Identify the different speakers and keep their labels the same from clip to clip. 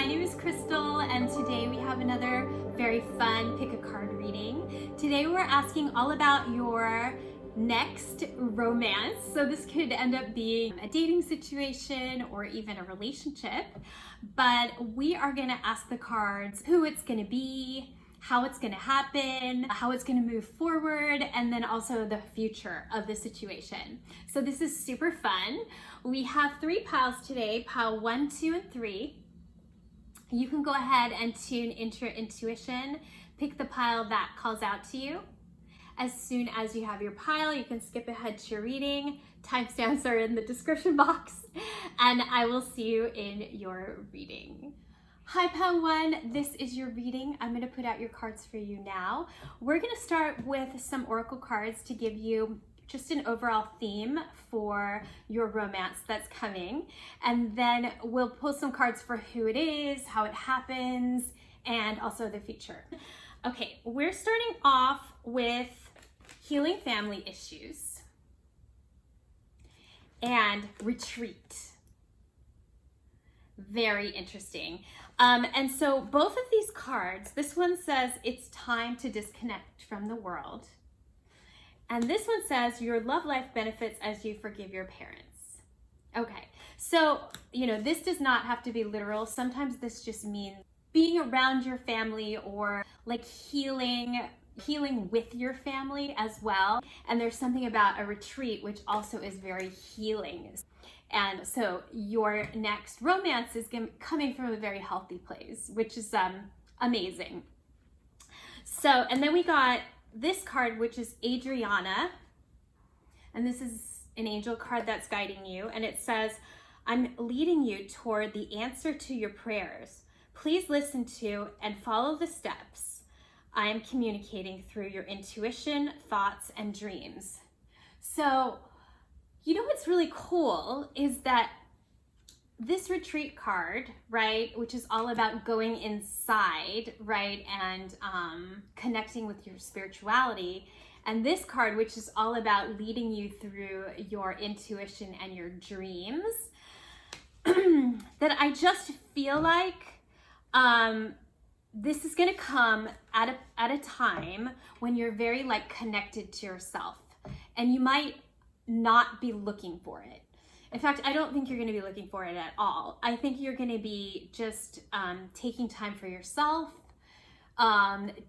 Speaker 1: my name is Crystal, and today we have another very fun pick a card reading. Today we're asking all about your next romance. So this could end up being a dating situation or even a relationship, but we are going to ask the cards who it's going to be, how it's going to happen, how it's going to move forward, and then also the future of the situation. So this is super fun. We have 3 piles today, pile 1, 2, and 3. You can go ahead and tune into your intuition, pick the pile that calls out to you. As soon as you have your pile, you can skip ahead to your reading. Timestamps are in the description box, and I will see you in your reading. Hi Pile 1, this is your reading. I'm going to put out your cards for you now. We're going to start with some oracle cards to give you just an overall theme for your romance that's coming. And then we'll pull some cards for who it is, how it happens, and also the future. Okay, we're starting off with healing family issues and retreat. Very interesting. And so both of these cards, this one says it's time to disconnect from the world. And this one says your love life benefits as you forgive your parents. Okay, so, this does not have to be literal. Sometimes this just means being around your family or like healing with your family as well. And there's something about a retreat which also is very healing. And so your next romance is coming from a very healthy place, which is amazing. So, and then we got this card, which is Adriana. And this is an angel card that's guiding you. And it says, I'm leading you toward the answer to your prayers. Please listen to and follow the steps I am communicating through your intuition, thoughts, and dreams. So, what's really cool is that this retreat card, right, which is all about going inside, right, and connecting with your spirituality, and this card, which is all about leading you through your intuition and your dreams, that I just feel like this is going to come at a time when you're very connected to yourself, and you might not be looking for it. In fact, I don't think you're going to be looking for it at all. I think you're going to be just taking time for yourself,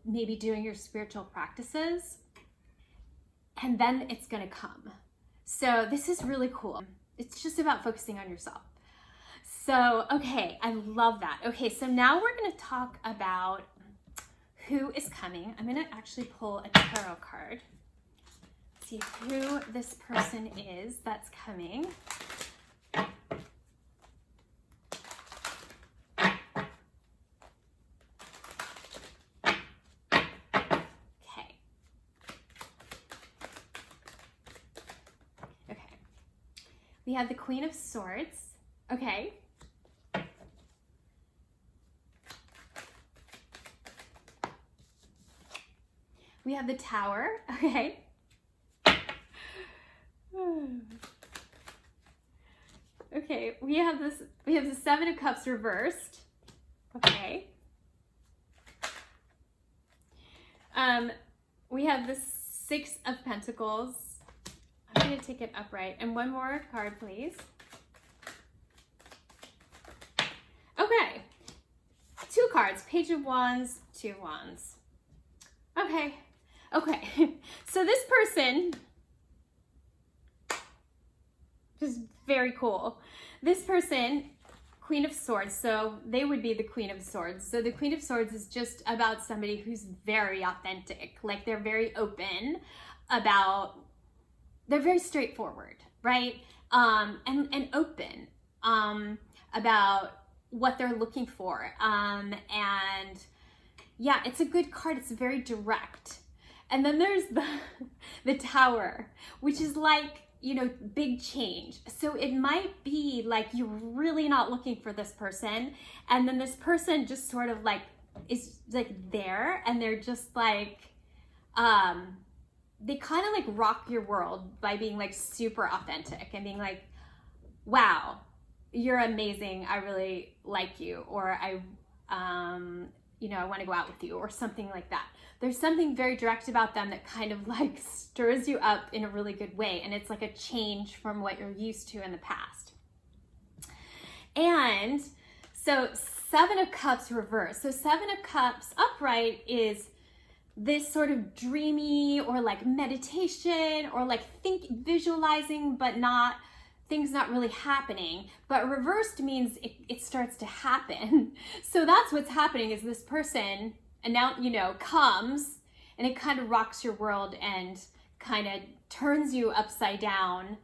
Speaker 1: maybe doing your spiritual practices, and then it's going to come. So this is really cool. It's just about focusing on yourself. So, okay, I love that. Okay, so now we're going to talk about who is coming. I'm going to actually pull a tarot card. See who this person is that's coming. Okay. We have the Queen of Swords. Okay. We have the Tower. Okay. Okay, we have the 7 of Cups reversed. Okay. We have the 6 of Pentacles. I'm going to take it upright. And one more card, please. Okay. 2 cards. Page of Wands, 2 Wands. Okay. Okay. So this person is very cool. This person, Queen of Swords, so they would be the Queen of Swords. So the Queen of Swords is just about somebody who's very authentic. Like they're very open about, they're very straightforward, right? And open about what they're looking for. And yeah, it's a good card. It's very direct. And then there's the Tower, which is like, big change. So it might be like you're really not looking for this person, and then this person just sort of is there, and they're just they kind of rock your world by being super authentic and being wow, you're amazing, I really like you, or I want to go out with you, or something like that. There's something very direct about them that kind of like stirs you up in a really good way. And it's like a change from what you're used to in the past. And so 7 of Cups reverse. So 7 of Cups upright is this sort of dreamy or like meditation or like visualizing, but not, things not really happening. But reversed means it starts to happen. So that's what's happening, is this person, and now, comes and it kind of rocks your world and kind of turns you upside down.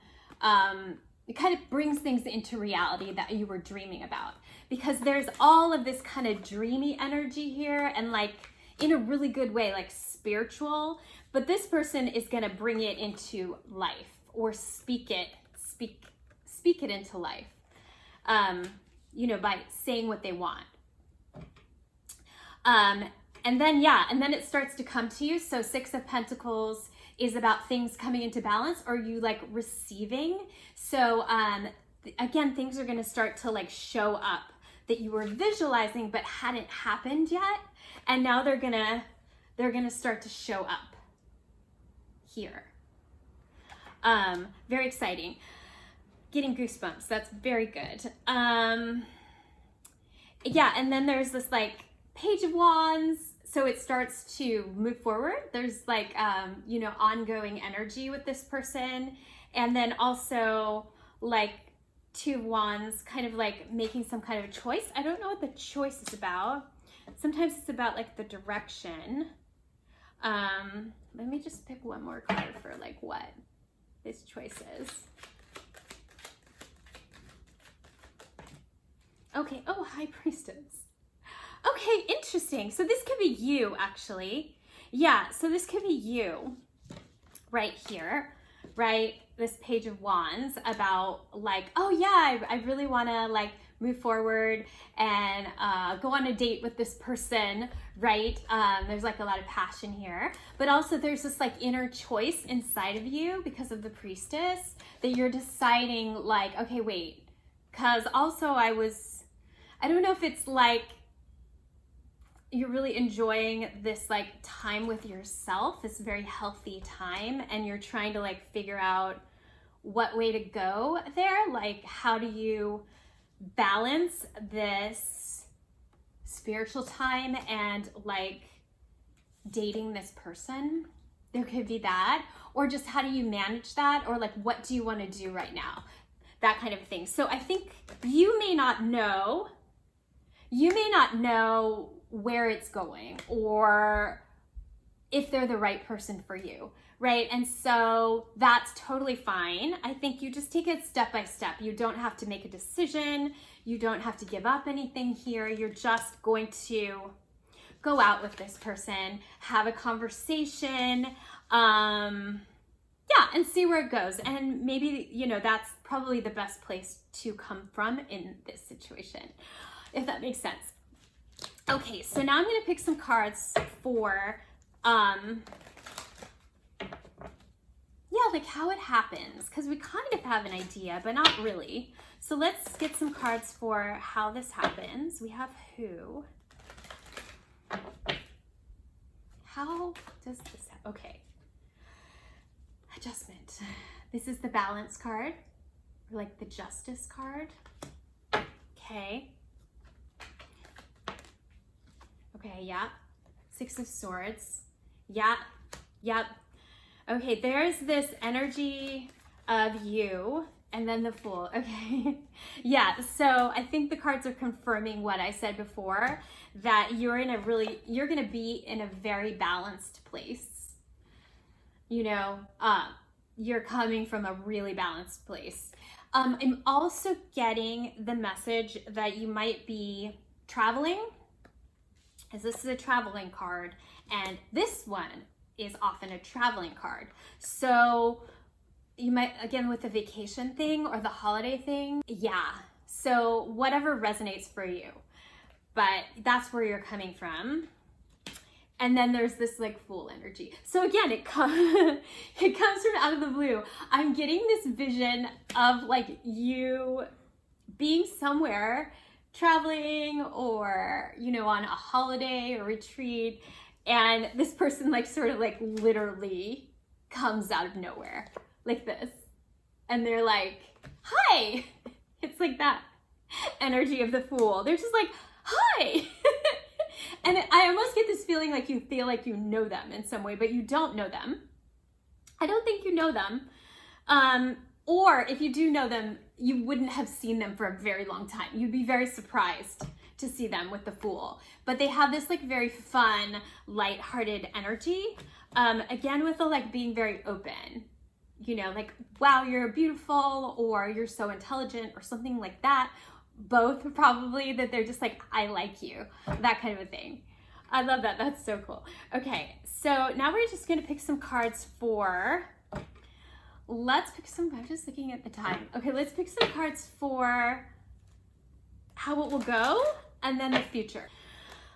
Speaker 1: It kind of brings things into reality that you were dreaming about, because there's all of this kind of dreamy energy here, and like in a really good way, like spiritual, but this person is going to bring it into life, or speak it into life, by saying what they want. And then it starts to come to you. So 6 of Pentacles is about things coming into balance, or you like receiving. So again, things are going to start to like show up that you were visualizing but hadn't happened yet, and now they're gonna start to show up here. Very exciting. Getting goosebumps. That's very good. And then there's this like Page of Wands. So it starts to move forward. There's like, ongoing energy with this person. And then also like 2 of Wands, kind of like making some kind of a choice. I don't know what the choice is about. Sometimes it's about like the direction. Let me just pick one more card for like what this choice is. Okay, oh, High Priestess. Okay, interesting. So this could be you, actually. Yeah, so this could be you right here, right? This Page of Wands, about like, oh yeah, I really want to like move forward and go on a date with this person, right? There's like a lot of passion here, but also there's this like inner choice inside of you because of the Priestess, that you're deciding like, okay, wait, because also I don't know if it's like you're really enjoying this like time with yourself, this very healthy time, and you're trying to like figure out what way to go there. Like, how do you balance this spiritual time and like dating this person? There could be that, or just how do you manage that, or like what do you want to do right now, that kind of thing. So I think you may not know where it's going, or if they're the right person for you, right? And so that's totally fine. I think you just take it step by step. You don't have to make a decision. You don't have to give up anything here. You're just going to go out with this person, have a conversation, and see where it goes. And maybe, that's probably the best place to come from in this situation, if that makes sense. Okay, so now I'm going to pick some cards for, like how it happens, because we kind of have an idea, but not really. So let's get some cards for how this happens. We have who. How does this happen? Okay. Adjustment. This is the Balance card, or like the Justice card. Okay. Okay, yeah. 6 of Swords. Yeah, yep. Okay, there's this energy of you, and then the Fool. Okay. Yeah, so I think the cards are confirming what I said before, that you're going to be in a very balanced place. You're coming from a really balanced place. I'm also getting the message that you might be traveling, as this is a traveling card, and this one is often a traveling card. So you might, again, with the vacation thing or the holiday thing, yeah. So whatever resonates for you, but that's where you're coming from. And then there's this like Fool energy. So again, it comes from out of the blue. I'm getting this vision of like you being somewhere, traveling, or, you know, on a holiday or retreat, and this person like sort of like literally comes out of nowhere like this, and they're like, hi. It's like that energy of the Fool. They're just like, hi. And I almost get this feeling like you feel like you know them in some way, but you don't know them. I don't think you know them. Or if you do know them, you wouldn't have seen them for a very long time. You'd be very surprised to see them with the Fool. But they have this like very fun, lighthearted energy. Again, with the like being very open. You know, like, wow, you're beautiful, or you're so intelligent, or something like that. Both probably, that they're just like, I like you, that kind of a thing. I love that. That's so cool. Okay, so now we're just gonna pick some cards for, let's pick some, I'm just looking at the time. Okay, let's pick some cards for how it will go and then the future.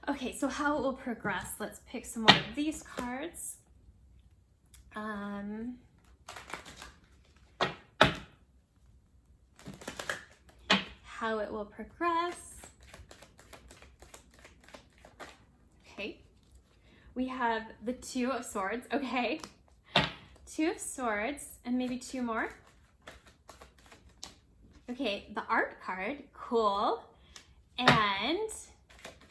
Speaker 1: Okay, so how it will progress. Let's pick some more of these cards. How it will progress. Okay, we have the Two of Swords. Okay, Two of Swords, and maybe two more. Okay, the Art card, cool. And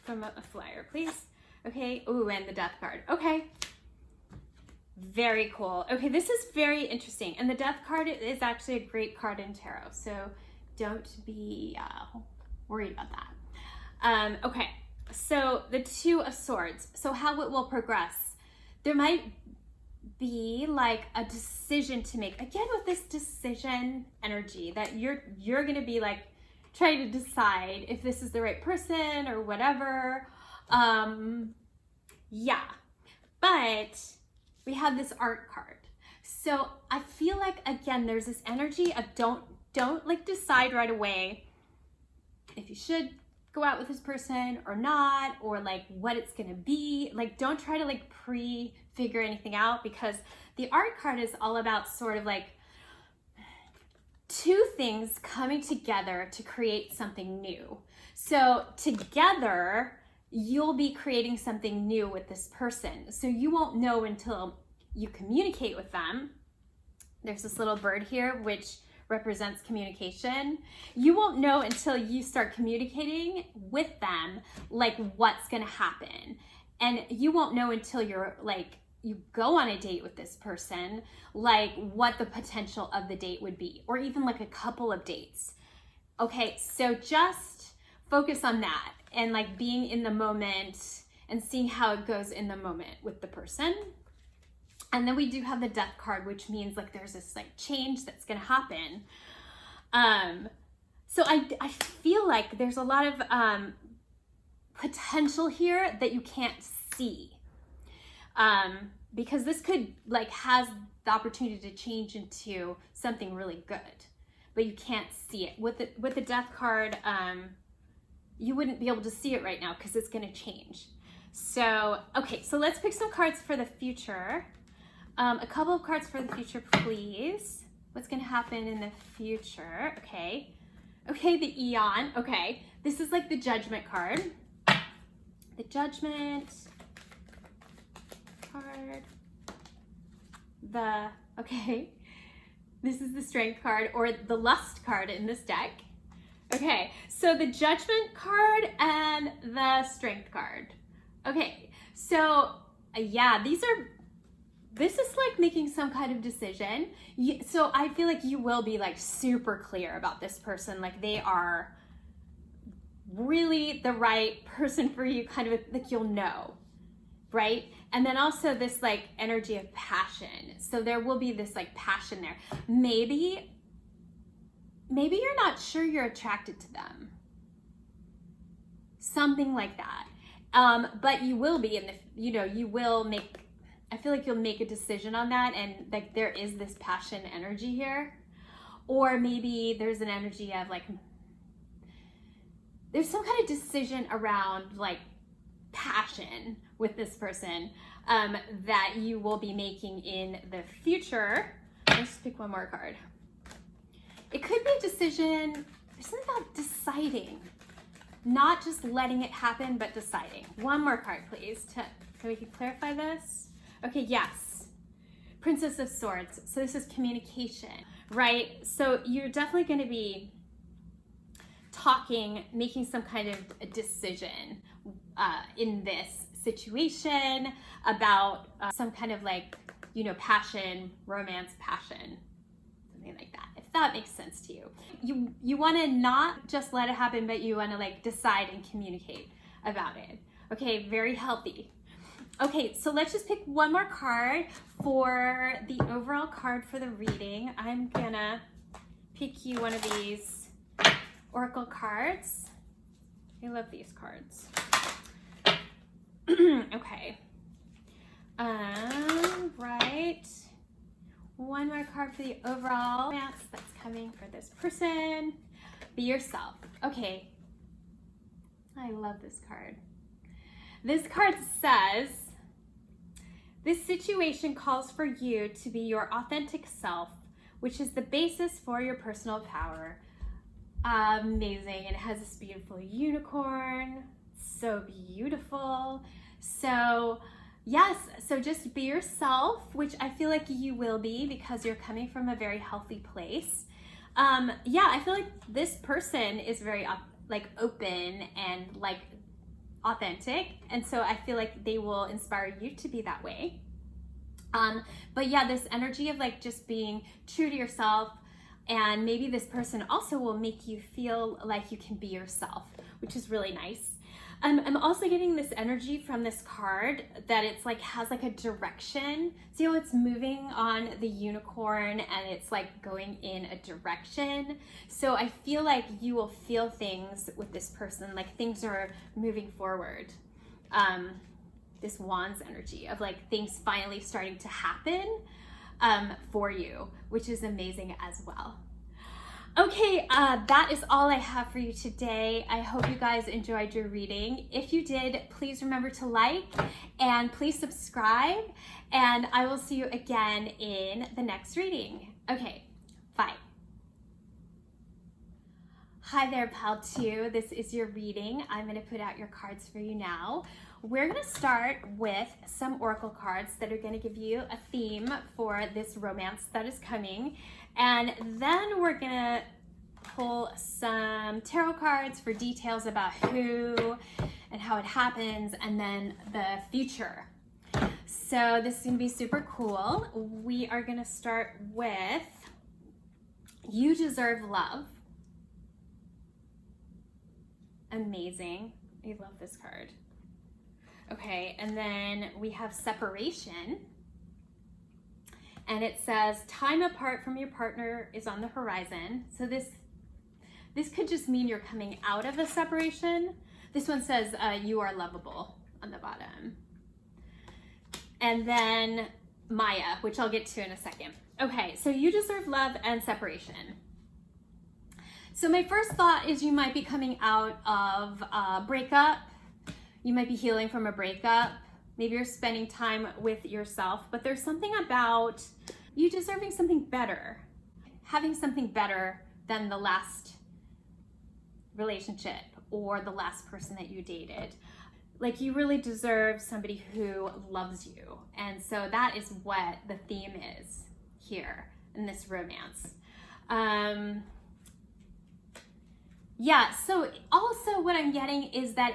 Speaker 1: from a flyer, please. Okay, ooh, and the Death card. Okay, very cool. Okay, this is very interesting. And the Death card is actually a great card in tarot, so don't be worried about that. Okay, so the Two of Swords. So how it will progress. There might be like a decision to make. Again, with this decision energy, that you're gonna be like trying to decide if this is the right person or whatever. Yeah, but we have this Art card. So I feel like, again, there's this energy of don't like decide right away if you should go out with this person or not, or like what it's gonna be. Like, don't try to like pre-figure anything out, because the Art card is all about sort of like two things coming together to create something new. So together, you'll be creating something new with this person. So you won't know until you communicate with them. There's this little bird here, which represents communication. You won't know until you start communicating with them, like what's gonna happen. And you won't know until you're like, you go on a date with this person, like what the potential of the date would be, or even like a couple of dates. Okay, so just focus on that and like being in the moment and seeing how it goes in the moment with the person. And then we do have the Death card, which means like there's this like change that's gonna happen. So I feel like there's a lot of potential here that you can't see. Because this could like has the opportunity to change into something really good, but you can't see it. With the Death card, you wouldn't be able to see it right now because it's gonna change. So, okay, so let's pick some cards for the future. A couple of cards for the future, please. What's gonna happen in the future? Okay. Okay, the Eon. Okay, this is like the Judgment card. The Judgment card. Okay. This is the Strength card, or the Lust card in this deck. Okay, so the Judgment card and the Strength card. Okay, so yeah, this is like making some kind of decision. So I feel like you will be like super clear about this person. Like they are really the right person for you, kind of like you'll know, right? And then also this like energy of passion. So there will be this like passion there. Maybe you're not sure you're attracted to them. Something like that. But you will be in the, you will make, I feel like you'll make a decision on that, and like there is this passion energy here. Or maybe there's an energy of like, there's some kind of decision around like passion with this person that you will be making in the future. Let's pick one more card. It could be a decision. There's something about deciding, not just letting it happen, but deciding. One more card, please, so we can clarify this. Okay, yes. Princess of Swords. So this is communication, right? So you're definitely going to be talking, making some kind of a decision in this situation about some kind of like, you know, passion, romance, passion, something like that, if that makes sense to you. You want to not just let it happen, but you want to like decide and communicate about it. Okay, very healthy. Okay, so let's just pick one more card for the overall card for the reading. I'm gonna pick you one of these oracle cards. I love these cards. Okay. Right. One more card for the overall romance that's coming for this person. Be yourself. Okay. I love this card. This card says, this situation calls for you to be your authentic self, which is the basis for your personal power. Amazing. And it has this beautiful unicorn. So beautiful. So yes, so just be yourself, which I feel like you will be because you're coming from a very healthy place. Yeah, I feel like this person is very like open and like authentic, and so I feel like they will inspire you to be that way. But yeah, this energy of like just being true to yourself, and maybe this person also will make you feel like you can be yourself, which is really nice. I'm also getting this energy from this card that it's like has like a direction. See how it's moving on the unicorn and it's like going in a direction. So I feel like you will feel things with this person, like things are moving forward. This Wands energy of like things finally starting to happen for you, which is amazing as well. Okay, that is all I have for you today. I hope you guys enjoyed your reading. If you did, please remember to like and please subscribe, and I will see you again in the next reading. Okay, bye. Hi there, Pal 2. This is your reading. I'm going to put out your cards for you now. We're going to start with some oracle cards that are going to give you a theme for this romance that is coming. And then we're going to pull some tarot cards for details about who and how it happens, and then the future. So this is going to be super cool. We are going to start with You Deserve Love. Amazing. I love this card. Okay, and then we have Separation. And it says, time apart from your partner is on the horizon. So this could just mean you're coming out of a separation. This one says, you are lovable on the bottom. And then Maya, which I'll get to in a second. Okay, so You Deserve Love and Separation. So my first thought is you might be coming out of a breakup. You might be healing from a breakup. Maybe you're spending time with yourself, but there's something about you deserving something better, having something better than the last relationship or the last person that you dated. Like you really deserve somebody who loves you. And so that is what the theme is here in this romance. Yeah, so also what I'm getting is that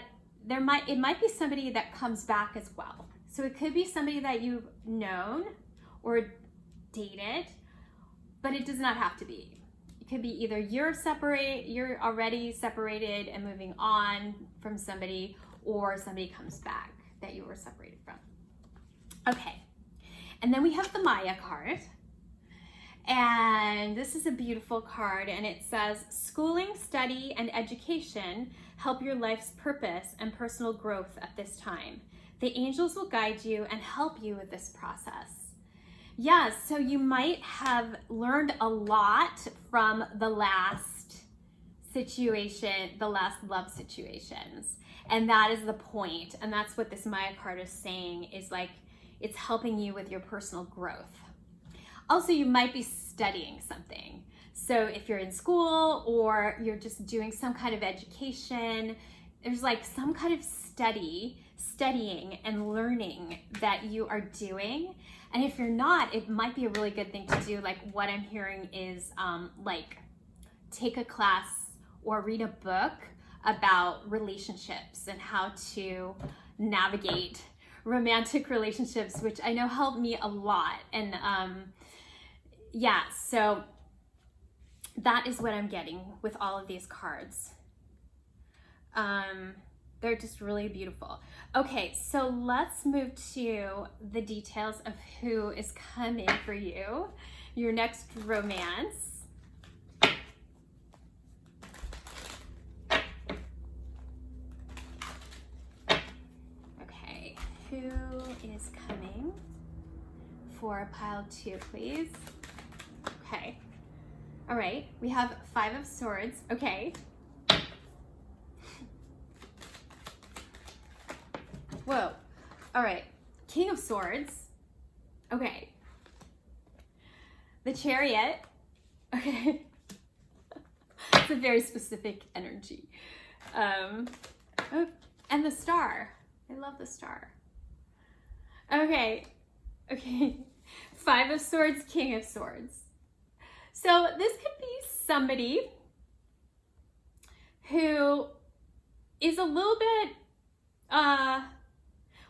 Speaker 1: it might be somebody that comes back as well. So it could be somebody that you've known or dated, but it does not have to be. It could be either you're already separated and moving on from somebody, or somebody comes back that you were separated from. Okay, and then we have the Maya card. And this is a beautiful card, and it says, schooling, study, and education help your life's purpose and personal growth at this time. The angels will guide you and help you with this process. Yeah, so you might have learned a lot from the last situation, the last love situations. And that is the point. And that's what this Maya card is saying, is like, it's helping you with your personal growth. Also, you might be studying something. So if you're in school or you're just doing some kind of education, there's like some kind of studying and learning that you are doing. And if you're not, it might be a really good thing to do. Like what I'm hearing is like take a class or read a book about relationships and how to navigate romantic relationships, which I know helped me a lot. And yeah, so that is what I'm getting with all of these cards. They're just really beautiful. Okay, so let's move to the details of who is coming for you, your next romance. Okay, who is coming for pile 2, please? Okay, all right, we have 5 of Swords. Okay. Whoa. All right. King of Swords. Okay. The Chariot. Okay. It's a very specific energy. Oh, and the Star. I love the Star. Okay. Okay. 5 of Swords, King of Swords. So this could be somebody who is a little bit,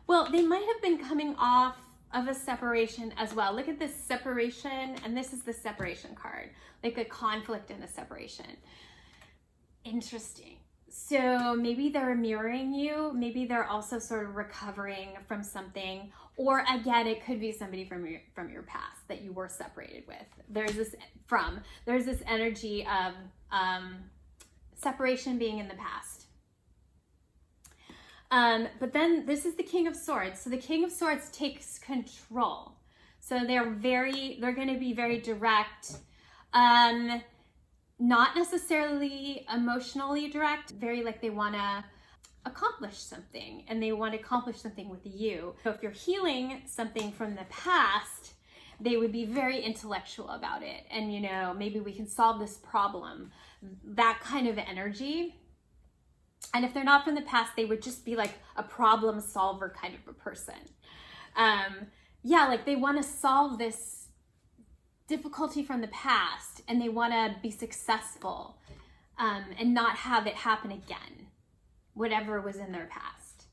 Speaker 1: well, they might have been coming off of a separation as well. Look at this separation, and this is the separation card, like a conflict and a separation. Interesting. So maybe they're mirroring you. Maybe they're also sort of recovering from something, or again, it could be somebody from your past that you were separated with. There's this energy of separation being in the past. But then this is the King of Swords. So the King of Swords takes control. So they're going to be very direct, not necessarily emotionally direct, very like they want to accomplish something and they want to accomplish something with you. So if you're healing something from the past, they would be very intellectual about it. And, you know, maybe we can solve this problem, that kind of energy. And if they're not from the past, they would just be like a problem solver kind of a person. Yeah, like they want to solve this difficulty from the past and they want to be successful and not have it happen again, whatever was in their past.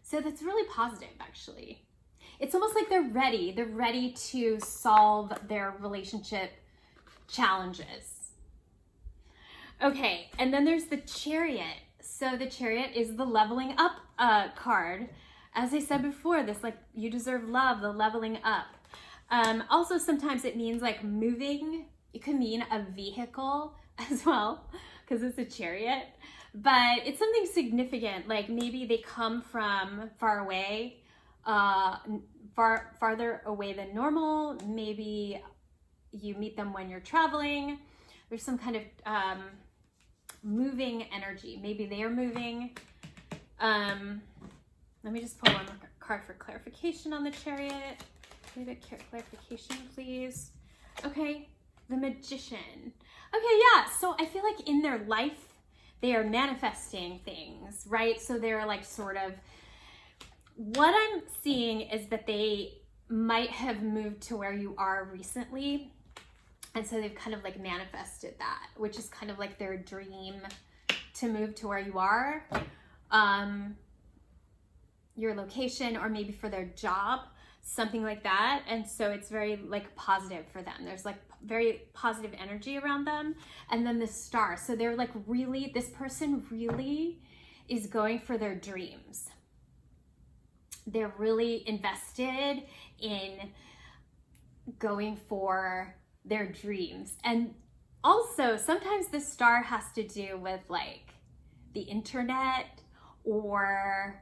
Speaker 1: So that's really positive, actually. It's almost like they're ready. They're ready to solve their relationship challenges. Okay, and then there's the Chariot. So the Chariot is the leveling up card. As I said before, this like you deserve love, the leveling up. Also, sometimes it means like moving. It could mean a vehicle as well, because it's a chariot. But it's something significant, like maybe they come from far away, farther away than normal. Maybe you meet them when you're traveling. There's some kind of moving energy. Maybe they are moving. Let me just pull one more card for clarification on the Chariot. Give a clarification, please. Okay, the Magician. Okay, yeah, so I feel like in their life, they are manifesting things, right? So they're like sort of, what I'm seeing is that they might have moved to where you are recently. And so they've kind of like manifested that, which is kind of like their dream to move to where you are, your location, or maybe for their job, something like that. And so it's very like positive for them. There's like very positive energy around them. And then the Star. So they're like really, this person really is going for their dreams. They're really invested in going for their dreams. And also sometimes the Star has to do with like the internet or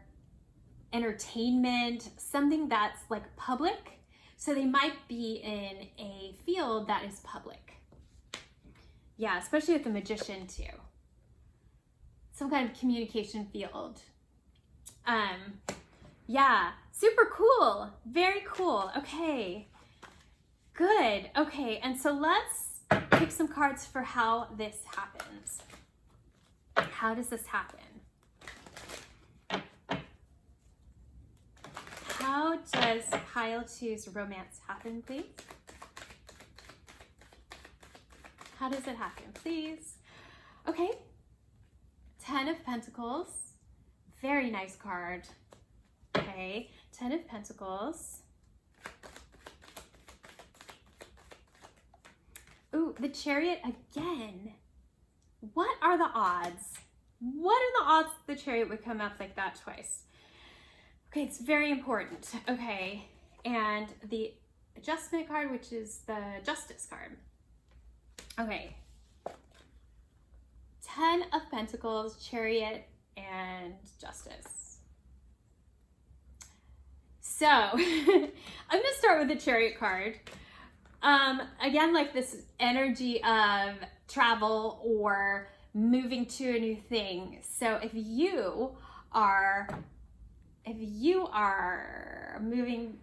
Speaker 1: entertainment, something that's like public. So they might be in a field that is public. Yeah, especially with the Magician too. Some kind of communication field. Yeah, super cool. Very cool. Okay. Good. Okay, and so let's pick some cards for how this happens. How does this happen? How does pile 2's romance happen, please? How does it happen, please? Okay. 10 of Pentacles. Very nice card. Okay. 10 of Pentacles. Ooh, the Chariot again. What are the odds? What are the odds the Chariot would come up like that twice? Okay, it's very important. Okay, and the Adjustment card, which is the Justice card. Okay. 10 of Pentacles, Chariot, and Justice. So, I'm going to start with the Chariot card. Again, like this energy of travel or moving to a new thing. So if you are moving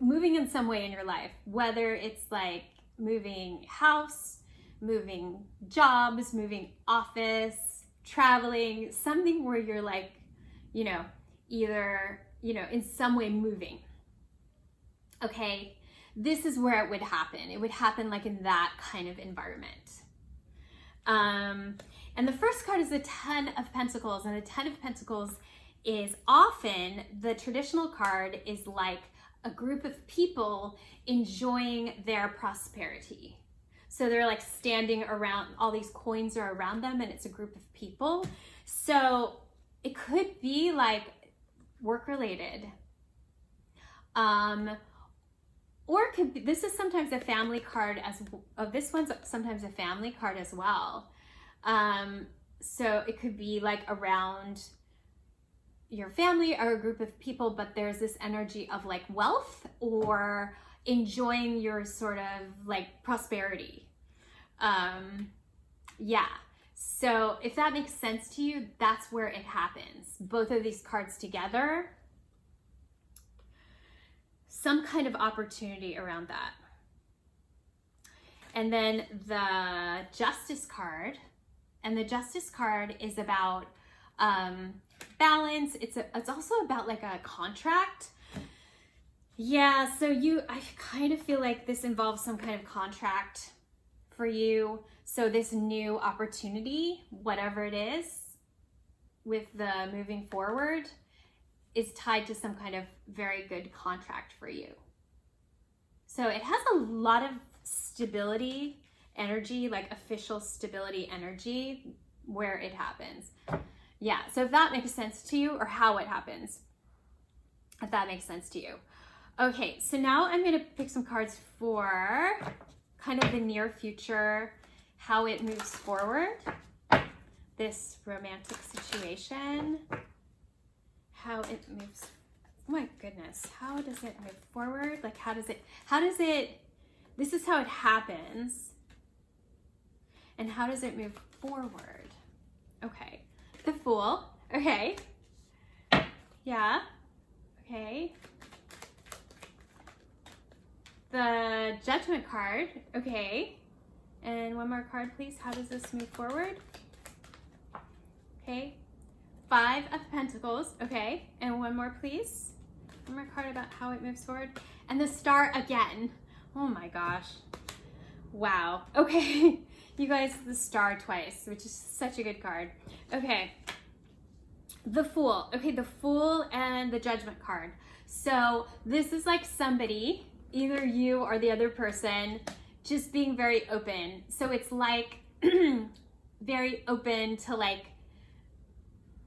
Speaker 1: in some way in your life, whether it's like moving house, moving jobs, moving office, traveling, something where you're like, either, in some way moving. Okay. This is where it would happen. It would happen like in that kind of environment. And the first card is the 10 of Pentacles, and the 10 of Pentacles is often, the traditional card is like a group of people enjoying their prosperity. So they're like standing around, all these coins are around them, and it's a group of people. So it could be like work related. Or it could be, this is sometimes a family card this one's sometimes a family card as well. So it could be like around your family or a group of people, but there's this energy of like wealth or enjoying your sort of like prosperity. Yeah. So if that makes sense to you, that's where it happens. Both of these cards together. Some kind of opportunity around that. And then the Justice card, and the Justice card is about balance. It's also about like a contract. Yeah, so I kind of feel like this involves some kind of contract for you. So this new opportunity, whatever it is, with the moving forward, is tied to some kind of very good contract for you. So it has a lot of stability energy, like official stability energy where it happens. Yeah, so if that makes sense to you, or how it happens, if that makes sense to you. Okay, so now I'm gonna pick some cards for kind of the near future, how it moves forward, this romantic situation. How it moves, oh my goodness, how does it move forward? Like this is how it happens. And how does it move forward? Okay, the Fool, okay. Yeah, okay. The Judgment card, okay. And one more card, please. How does this move forward? Okay. 5 of Pentacles, okay, and one more, please. One more card about how it moves forward. And the Star again. Oh my gosh. Wow. Okay, you guys, the Star twice, which is such a good card. Okay, the Fool. Okay, the Fool and the Judgment card. So this is like somebody, either you or the other person, just being very open. So it's like very open to like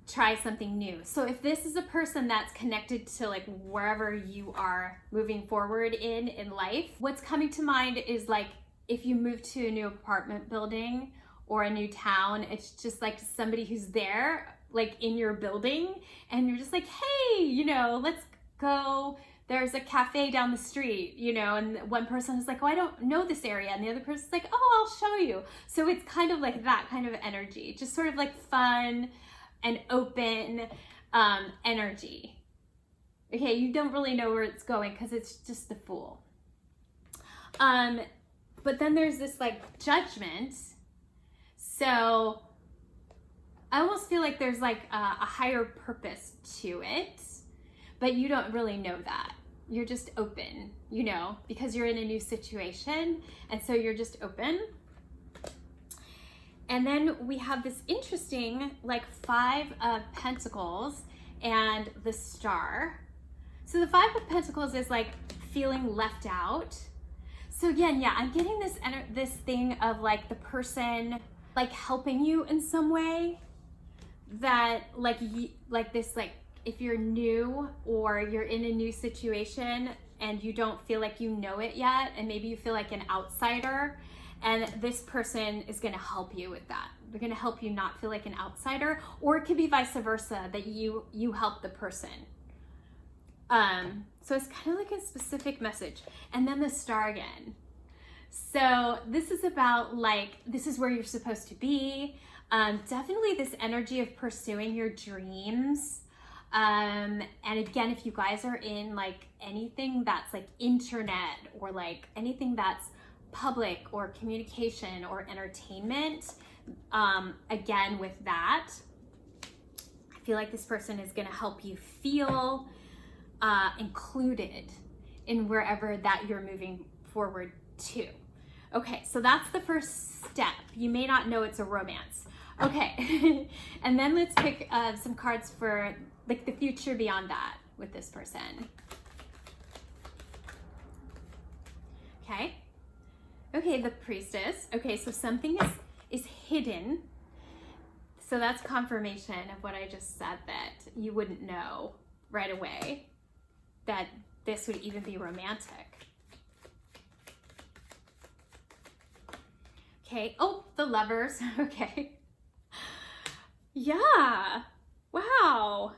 Speaker 1: try something new. So if this is a person that's connected to like wherever you are moving forward in life, what's coming to mind is like if you move to a new apartment building or a new town, it's just like somebody who's there like in your building, and you're just like, hey, let's go. There's a cafe down the street, and one person is like, oh, I don't know this area. And the other person's like, oh, I'll show you. So it's kind of like that kind of energy, just sort of like fun and open energy. Okay, you don't really know where it's going because it's just the Fool. but then there's this like judgment. So I almost feel like there's like a higher purpose to it, but you don't really know that. You're just open, you know, because you're in a new situation. And so you're just open. And then we have this interesting like 5 of Pentacles and the Star. So the 5 of Pentacles is like feeling left out. So again, yeah, I'm getting this thing of like the person like helping you in some way, that like this, like if you're new or you're in a new situation and you don't feel like you know it yet, and maybe you feel like an outsider, and this person is going to help you with that. They're going to help you not feel like an outsider, or it could be vice versa, that you help the person. So it's kind of like a specific message. And then the Star again. So this is about like, this is where you're supposed to be. Definitely this energy of pursuing your dreams. And again, if you guys are in like anything that's like internet, or like anything that's public or communication or entertainment, again with that, I feel like this person is going to help you feel included in wherever that you're moving forward to. Okay, so that's the first step. You may not know it's a romance. Okay, and then let's pick some cards for like the future beyond that with this person. Okay. Okay, the Priestess. Okay, so something is hidden. So that's confirmation of what I just said, that you wouldn't know right away that this would even be romantic. Okay, oh, the Lovers. Okay. Yeah, wow.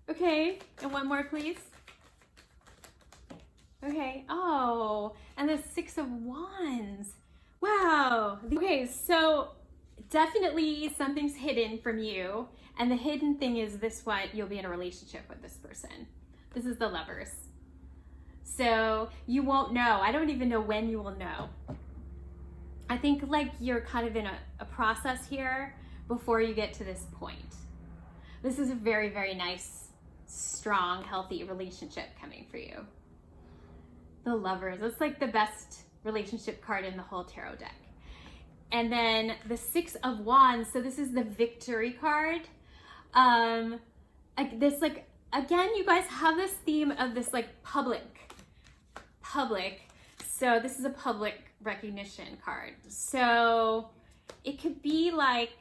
Speaker 1: Okay, and one more, please. Okay, oh, and the 6 of Wands. Wow. Okay, so definitely something's hidden from you, and the hidden thing is this one, you'll be in a relationship with this person. This is the Lovers. So you won't know. I don't even know when you will know. I think like you're kind of in a process here before you get to this point. This is a very, very nice, strong, healthy relationship coming for you. The Lovers, it's like the best relationship card in the whole tarot deck. And then the 6 of Wands, so this is the Victory card. This like, again, you guys have this theme of this like public. So this is a public recognition card. So it could be like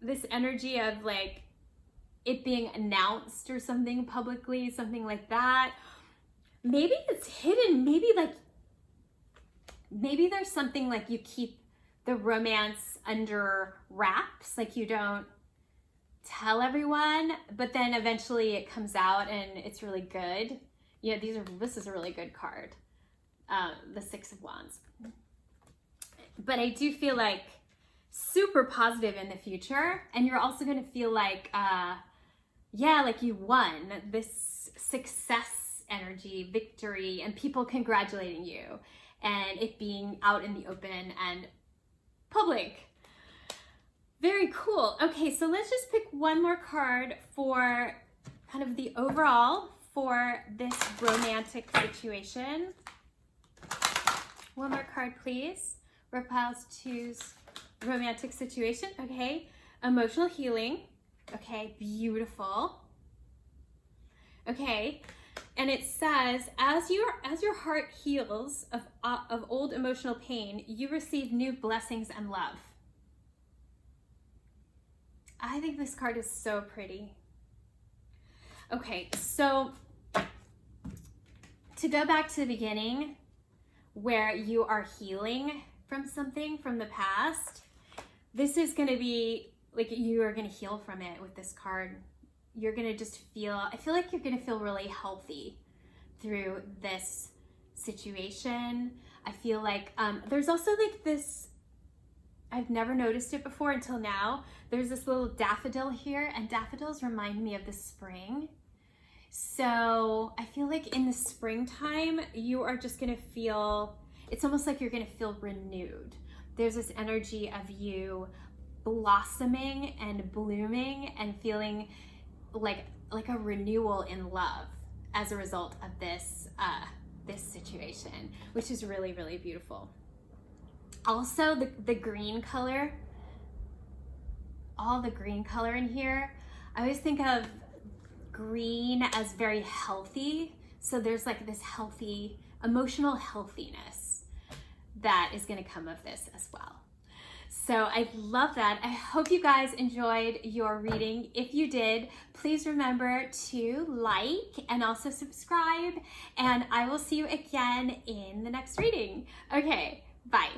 Speaker 1: this energy of like it being announced or something publicly, something like that. Maybe it's hidden. Maybe there's something like you keep the romance under wraps, like you don't tell everyone, but then eventually it comes out and it's really good. Yeah, this is a really good card. The 6 of Wands. But I do feel like super positive in the future, and you're also going to feel like yeah, like you won, this success energy, victory, and people congratulating you, and it being out in the open and public. Very cool. Okay, so let's just pick one more card for kind of the overall for this romantic situation. One more card, please. Reptiles choose romantic situation. Okay, emotional healing. Okay, beautiful. Okay, and it says, as your heart heals of old emotional pain, you receive new blessings and love. I think this card is so pretty. Okay, so to go back to the beginning, where you are healing from something from the past, this is going to be like you are going to heal from it with this card. You're going to just feel, I feel like you're going to feel really healthy through this situation. I feel like there's also like this, I've never noticed it before until now. There's this little daffodil here, and daffodils remind me of the spring. So I feel like in the springtime, you are just gonna feel, it's almost like you're going to feel renewed. There's this energy of you blossoming and blooming and feeling like a renewal in love as a result of this this situation, which is really, really beautiful. Also, the green color, all the green color in here, I always think of green as very healthy. So there's like this healthy, emotional healthiness that is going to come of this as well. So I love that. I hope you guys enjoyed your reading. If you did, please remember to like and also subscribe, and I will see you again in the next reading. Okay, bye.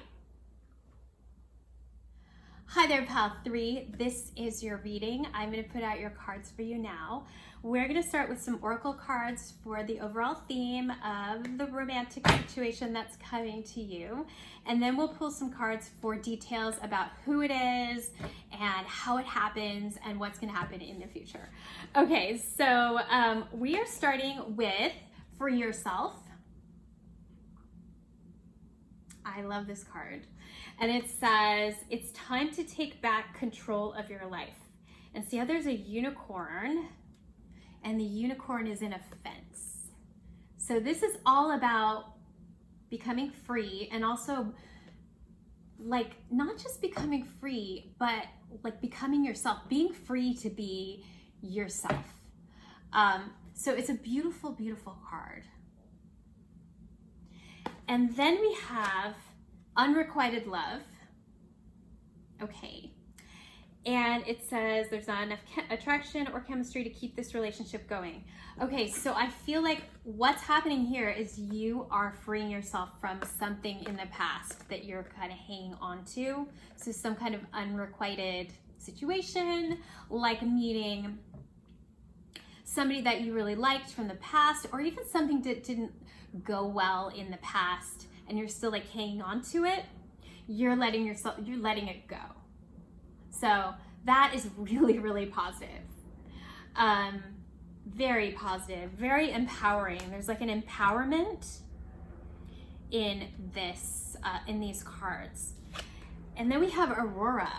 Speaker 1: Hi there, Pal 3. This is your reading. I'm going to put out your cards for you now. We're going to start with some oracle cards for the overall theme of the romantic situation that's coming to you. And then we'll pull some cards for details about who it is and how it happens and what's going to happen in the future. Okay, so we are starting with for yourself. I love this card. And it says, it's time to take back control of your life. And see how there's a unicorn, and the unicorn is in a fence. So this is all about becoming free, and also like not just becoming free, but like becoming yourself, being free to be yourself. So it's a beautiful, beautiful card. And then we have Unrequited Love. Okay. And it says there's not enough attraction or chemistry to keep this relationship going. Okay, so I feel like what's happening here is you are freeing yourself from something in the past that you're kind of hanging on to. So some kind of unrequited situation, like meeting somebody that you really liked from the past, or even something that didn't go well in the past and you're still like hanging on to it. You're letting it go. So that is really, really positive. Very positive, very empowering. There's like an empowerment in this, in these cards. And then we have Aurora.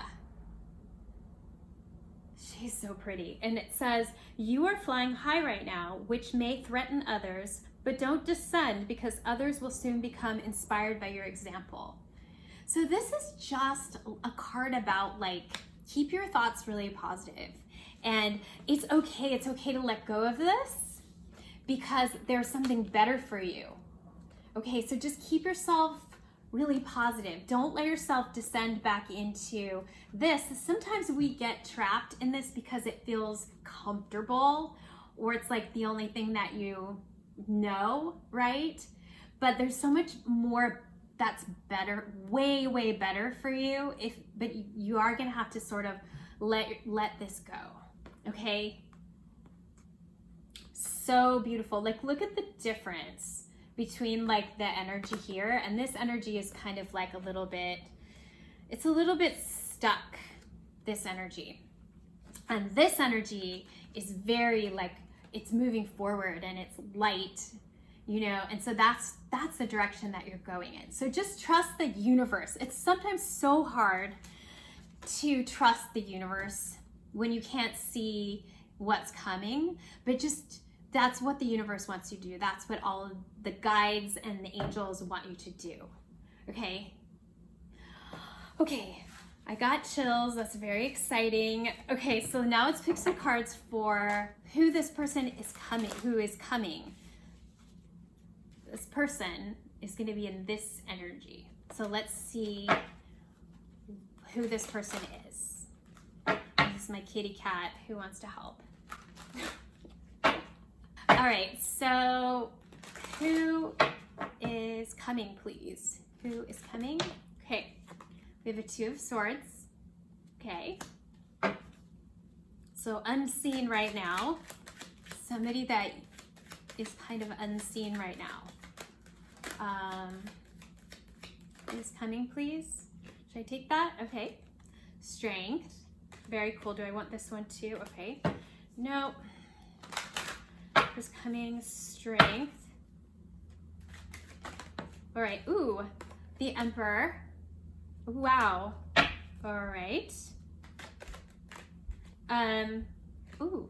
Speaker 1: She's so pretty. And it says, you are flying high right now, which may threaten others, but don't descend because others will soon become inspired by your example. So this is just a card about like, keep your thoughts really positive. And it's okay to let go of this because there's something better for you. Okay, so just keep yourself really positive. Don't let yourself descend back into this. Sometimes we get trapped in this because it feels comfortable, or it's like the only thing that you know, right? But there's so much more that's better, way, way better for you. But you are gonna have to sort of let this go, okay? So beautiful. Like, look at the difference between like the energy here, and this energy is kind of like it's a little bit stuck, this energy. And this energy is very like, it's moving forward and it's light, you know, and so that's the direction that you're going in. So just trust the universe. It's sometimes so hard to trust the universe when you can't see what's coming, but just that's what the universe wants you to do. That's what all of the guides and the angels want you to do. Okay? Okay, I got chills. That's very exciting. Okay, so now let's pick some cards for who this person is coming, who is coming. This person is going to be in this energy. So let's see who this person is. This is my kitty cat who wants to help. All right, so who is coming, please? Who is coming? Okay, we have a Two of Swords. Okay. So unseen right now. Somebody that is kind of unseen right now. Is coming, please? Should I take that? Okay. Strength. Very cool. Do I want this one too? Okay. No. Is coming. Strength. All right. Ooh, the Emperor. Wow. All right. Ooh,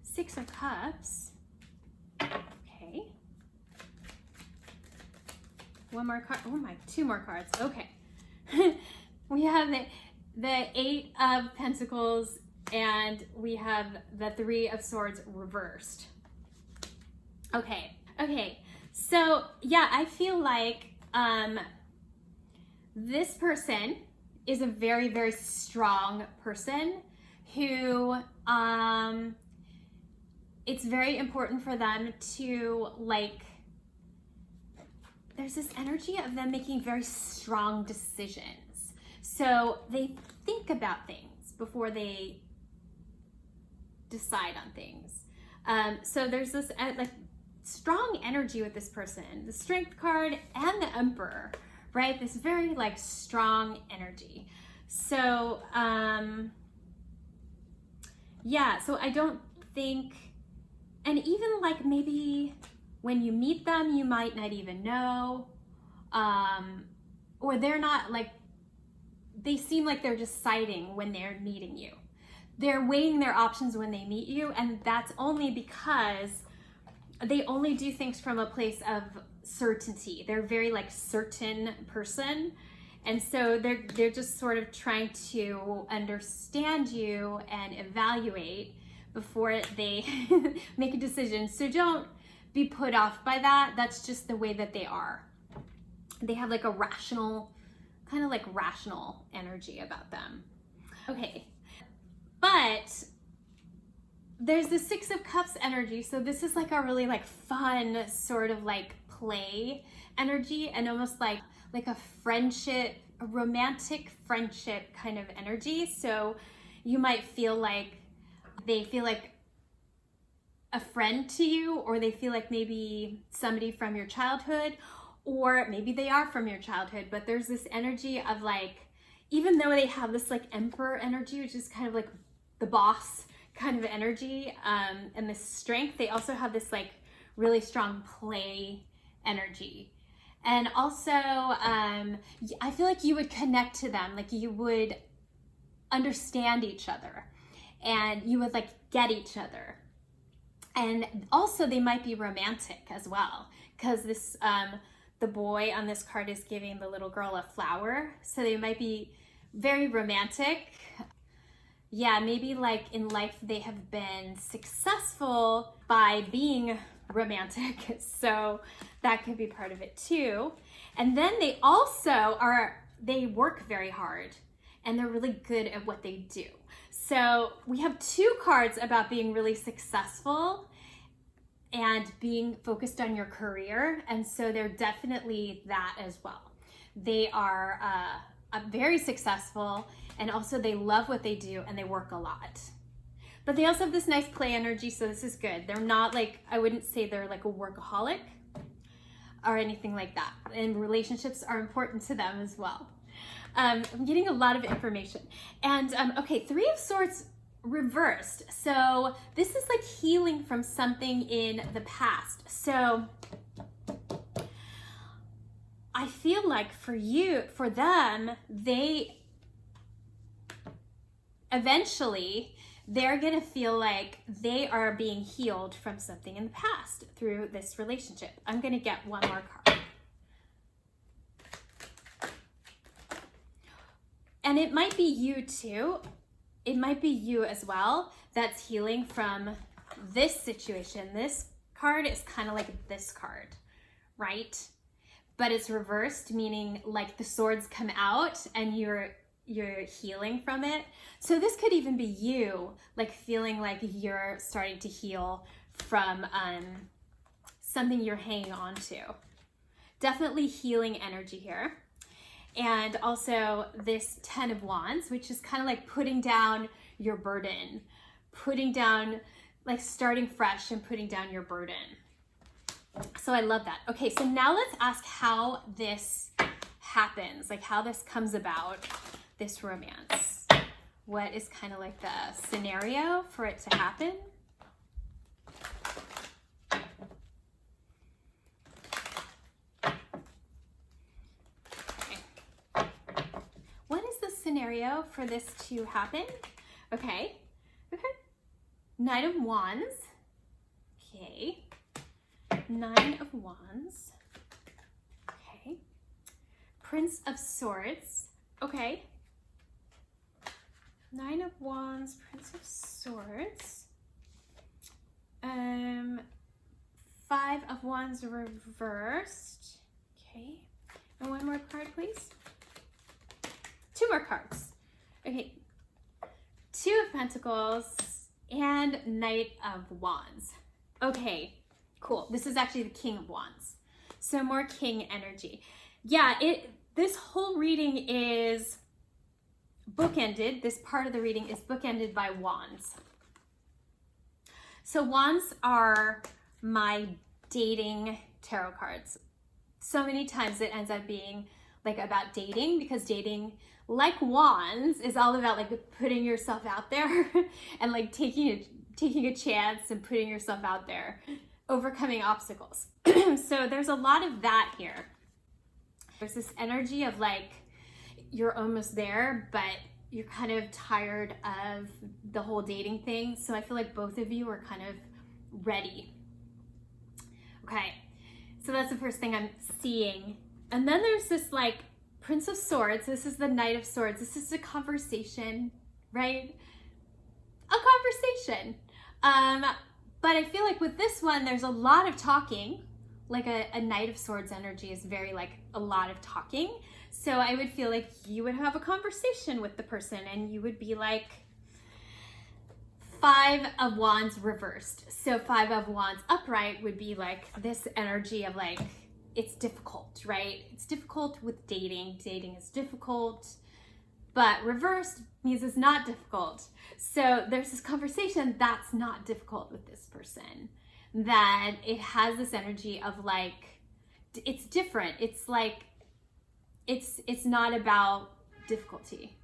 Speaker 1: Six of Cups. Okay. One more card. Oh my, two more cards. Okay. We have the Eight of Pentacles and we have the Three of Swords reversed. Okay. Okay. So yeah, I feel like this person is a very, very strong person who it's very important for them to, like, there's this energy of them making very strong decisions. So they think about things before they decide on things. So there's this like strong energy with this person, the Strength card and the Emperor, right? This very like strong energy. So yeah, so I don't think, and even like maybe when you meet them, you might not even know, or they're not like, they seem like they're deciding when they're meeting you. They're weighing their options when they meet you, and that's only because they only do things from a place of certainty. They're a very like certain person. And so they're just sort of trying to understand you and evaluate before they make a decision. So don't be put off by that. That's just the way that they are. They have like a rational, kind of like rational energy about them. Okay, but there's the Six of Cups energy. So this is like a really like fun sort of like play energy, and almost like a friendship, a romantic friendship kind of energy. So you might feel like they feel like a friend to you, or they feel like maybe somebody from your childhood, or maybe they are from your childhood, but there's this energy of like, even though they have this like Emperor energy, which is kind of like the boss kind of energy, and this strength, they also have this like really strong play energy. And also, I feel like you would connect to them, like you would understand each other, and you would like get each other. And also they might be romantic as well, because this, the boy on this card is giving the little girl a flower. So they might be very romantic. Yeah, maybe like in life they have been successful by being romantic. So that could be part of it too. And then they also they work very hard and they're really good at what they do. So we have two cards about being really successful and being focused on your career. And so they're definitely that as well. They are very successful, and also they love what they do and they work a lot. But they also have this nice play energy, so this is good. They're not like, I wouldn't say they're like a workaholic or anything like that. And relationships are important to them as well. I'm getting a lot of information. And okay, Three of Swords reversed. So this is like healing from something in the past. So I feel like for them, they eventually, they're gonna feel like they are being healed from something in the past through this relationship. I'm gonna get one more card. And it might be you too. It might be you as well that's healing from this situation. This card is kind of like this card, right? But it's reversed, meaning like the swords come out and you're healing from it. So this could even be you, like feeling like you're starting to heal from something you're hanging on to. Definitely healing energy here. And also this Ten of Wands, which is kind of like putting down your burden, putting down, like starting fresh and putting down your burden. So I love that. Okay, so now let's ask how this happens, like how this comes about, this romance. What is kind of like the scenario for it to happen? scenario for this to happen. Okay. Okay. Knight of Wands. Okay. Nine of Wands. Okay. Prince of Swords. Okay. Nine of Wands, Prince of Swords. Five of Wands reversed. Okay. And one more card, please. Two more cards. Okay. Two of Pentacles and Knight of Wands. Okay, cool. This is actually the King of Wands. So more King energy. Yeah, this whole reading is bookended. This part of the reading is bookended by Wands. So Wands are my dating tarot cards. So many times it ends up being like about dating, because dating, like Wands, is all about like putting yourself out there and like taking a chance and putting yourself out there, overcoming obstacles. So there's a lot of that here. There's this energy of like you're almost there, but you're kind of tired of the whole dating thing. So I feel like both of you are kind of ready. Okay, so that's the first thing I'm seeing. And then there's this like Prince of Swords. This is the Knight of Swords. This is a conversation, right? A conversation. But I feel like with this one, there's a lot of talking. Like a Knight of Swords energy is very like a lot of talking. So I would feel like you would have a conversation with the person and you would be like Five of Wands reversed. So Five of Wands upright would be like this energy of like, it's difficult, right? It's difficult with dating. Dating is difficult, but reversed means it's not difficult. So there's this conversation that's not difficult with this person, that it has this energy of like, it's different. It's like, it's not about difficulty.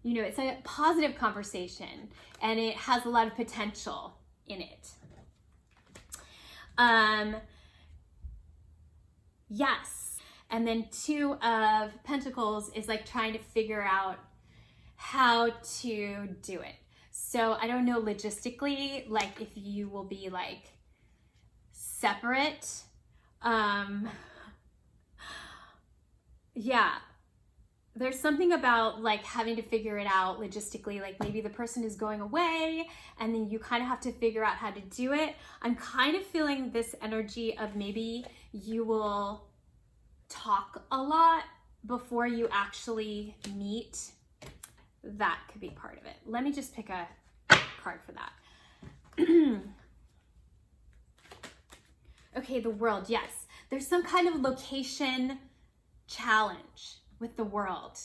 Speaker 1: You know, it's a positive conversation and it has a lot of potential in it. Yes. And then Two of Pentacles is like trying to figure out how to do it. So I don't know logistically, like if you will be like separate. Yeah. There's something about like having to figure it out logistically, like maybe the person is going away and then you kind of have to figure out how to do it. I'm kind of feeling this energy of maybe you will talk a lot before you actually meet. That could be part of it. Let me just pick a card for that. Okay, the World, yes. There's some kind of location challenge with the World.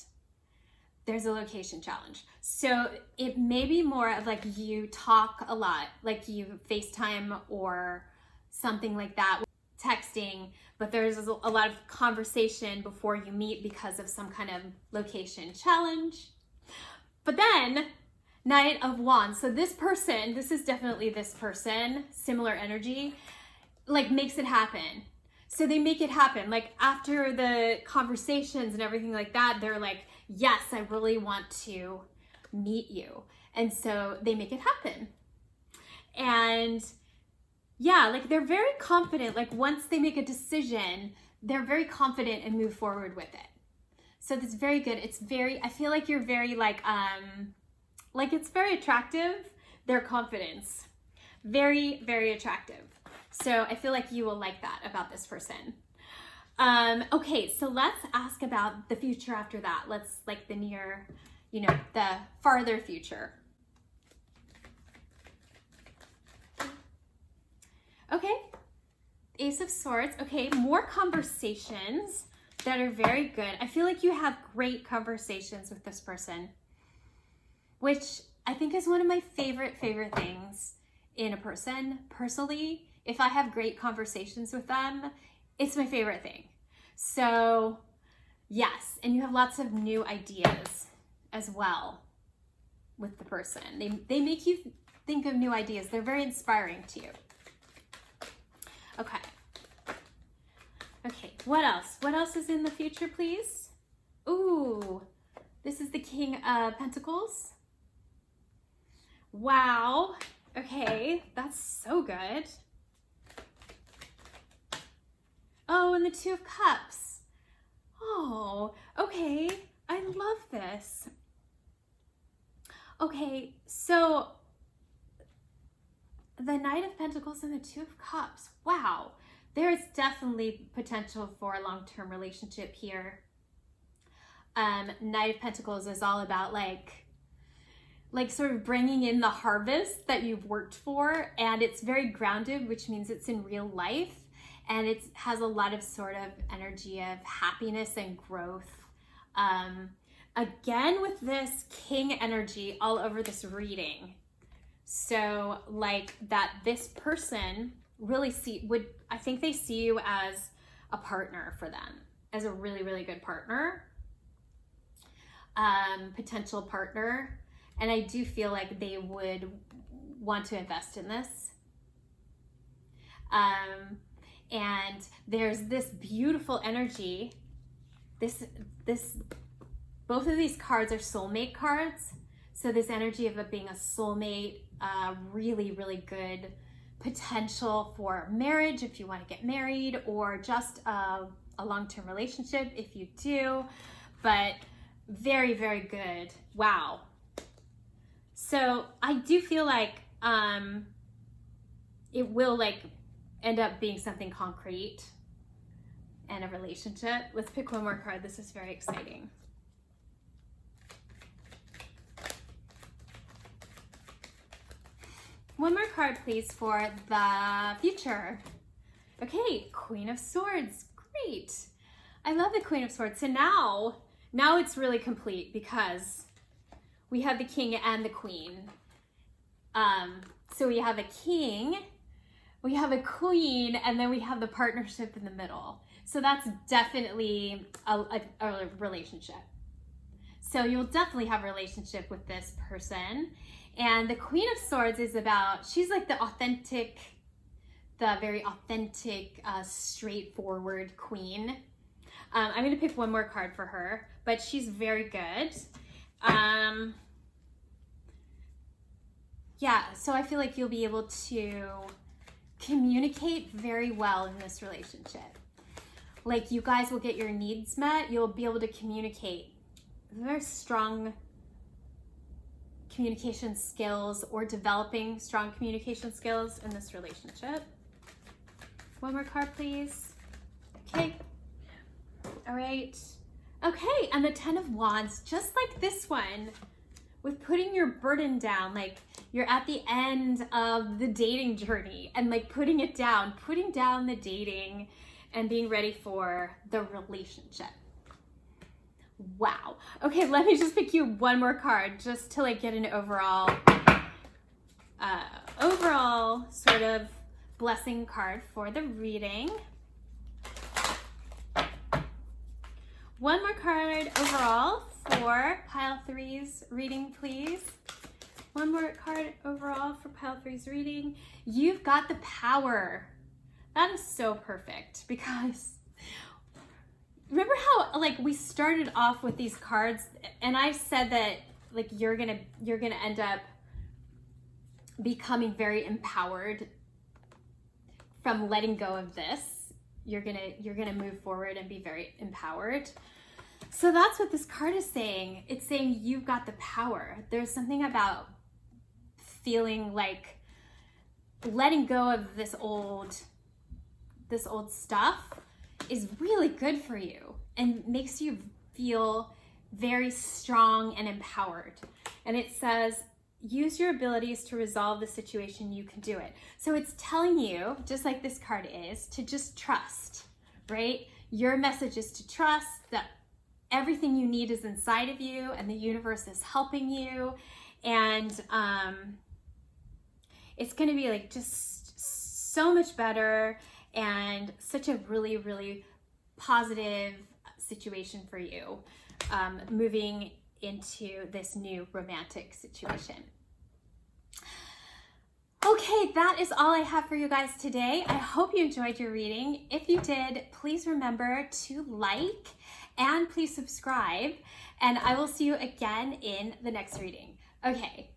Speaker 1: There's a location challenge. So it may be more of like you talk a lot, like you FaceTime or something like that, texting, but there's a lot of conversation before you meet because of some kind of location challenge. But then Knight of Wands. So this person, this is definitely this person, similar energy, like makes it happen. So they make it happen. Like after the conversations and everything like that, they're like, yes, I really want to meet you. And so they make it happen. And yeah, like they're very confident. Like once they make a decision, they're very confident and move forward with it. So that's very good. It's very, I feel like you're very like it's very attractive, their confidence. Very, very attractive. So I feel like you will like that about this person. Okay, so let's ask about the future after that. Let's like the near, you know, the farther future. Okay, Ace of Swords. Okay, more conversations that are very good. I feel like you have great conversations with this person, which I think is one of my favorite things in a person. Personally, if I have great conversations with them, it's my favorite thing. So yes, and you have lots of new ideas as well with the person. They make you think of new ideas. They're very inspiring to you. Okay. Okay, what else? What else is in the future, please? Ooh, this is the King of Pentacles. Wow. Okay, that's so good. Oh, and the Two of Cups. Oh, okay. I love this. Okay, so the Knight of Pentacles and the Two of Cups. Wow. There's definitely potential for a long-term relationship here. Knight of Pentacles is all about like sort of bringing in the harvest that you've worked for, and it's very grounded, which means it's in real life, and it has a lot of sort of energy of happiness and growth. Again, with this King energy all over this reading. So like that this person really I think they see you as a partner for them, as a really, really good partner, potential partner. And I do feel like they would want to invest in this. And there's this beautiful energy. Both of these cards are soulmate cards. So this energy of it being a soulmate, really, really good potential for marriage if you want to get married, or just a long-term relationship if you do, but very, very good. Wow. So I do feel like it will like end up being something concrete and a relationship. Let's pick one more card. This is very exciting. One more card, please, for the future. Okay, Queen of Swords. Great. I love the Queen of Swords. So now it's really complete because we have the King and the Queen. So we have a King, we have a Queen, and then we have the partnership in the middle. So that's definitely a relationship. So you'll definitely have a relationship with this person. And the Queen of Swords is about, she's like the very authentic, straightforward queen. I'm going to pick one more card for her, but she's very good. Yeah, so I feel like you'll be able to communicate very well in this relationship. Like you guys will get your needs met. You'll be able to communicate. Very strong communication skills, or developing strong communication skills in this relationship. One more card, please. Okay. All right. Okay, and the Ten of Wands, just like this one, with putting your burden down, like you're at the end of the dating journey and like putting down the dating and being ready for the relationship. Wow. Okay, let me just pick you one more card just to like get an overall sort of blessing card for the reading. One more card overall for pile 3's reading, please. One more card overall for pile 3's reading. You've got the power. That is so perfect, because remember how like we started off with these cards and I said that like you're gonna end up becoming very empowered from letting go of this. You're gonna move forward and be very empowered. So that's what this card is saying. It's saying you've got the power. There's something about feeling like letting go of this old stuff is really good for you and makes you feel very strong and empowered. And it says, use your abilities to resolve the situation. You can do it. So it's telling you, just like this card is, to just trust, right? Your message is to trust that everything you need is inside of you and the universe is helping you. And it's going to be like just so much better and such a really, really positive situation for you moving into this new romantic situation. Okay, that is all I have for you guys today. I hope you enjoyed your reading. If you did, please remember to like and please subscribe. And I will see you again in the next reading. Okay,